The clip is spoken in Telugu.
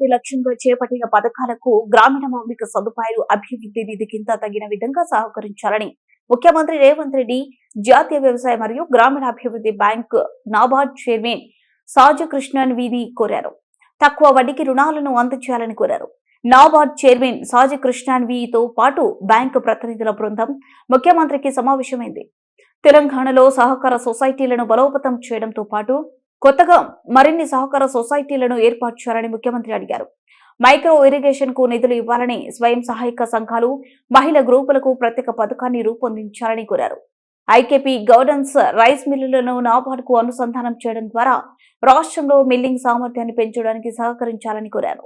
అభివృద్ధి లక్ష్యంగా చేపట్టిన పథకాలకు గ్రామీణ మౌలిక సదుపాయాలు అభివృద్ధి నిధి కింద తగిన విధంగా సహకరించాలని ముఖ్యమంత్రి రేవంత్ రెడ్డి జాతీయ వ్యవసాయ మరియు గ్రామీణాభివృద్ధి బ్యాంక్ నాబార్డ్ చైర్మన్ సాజు కృష్ణన్ వీధి కోరారు. తక్కువ వడ్డీకి రుణాలను అందజేయాలని కోరారు. నాబార్డ్ చైర్మన్ సాజు కృష్ణన్ వీతో పాటు బ్యాంకు ప్రతినిధుల బృందం ముఖ్యమంత్రికి సమావేశమైంది. తెలంగాణలో సహకార సొసైటీలను బలోపేతం చేయడంతో పాటు కొత్తగా మరిన్ని సహకార సొసైటీలను ఏర్పాటు చేయాలని ముఖ్యమంత్రి అడిగారు. మైక్రో ఇరిగేషన్ కు నిధులు ఇవ్వాలని, స్వయం సహాయక సంఘాలు, మహిళా గ్రూపులకు ప్రత్యేక పథకాన్ని రూపొందించాలని కోరారు. ఐకేపీ గవర్నెన్స్ రైస్ మిల్లులను నాబార్డుకు అనుసంధానం చేయడం ద్వారా రాష్ట్రంలో మిల్లింగ్ సామర్థ్యాన్ని పెంచడానికి సహకరించాలని కోరారు.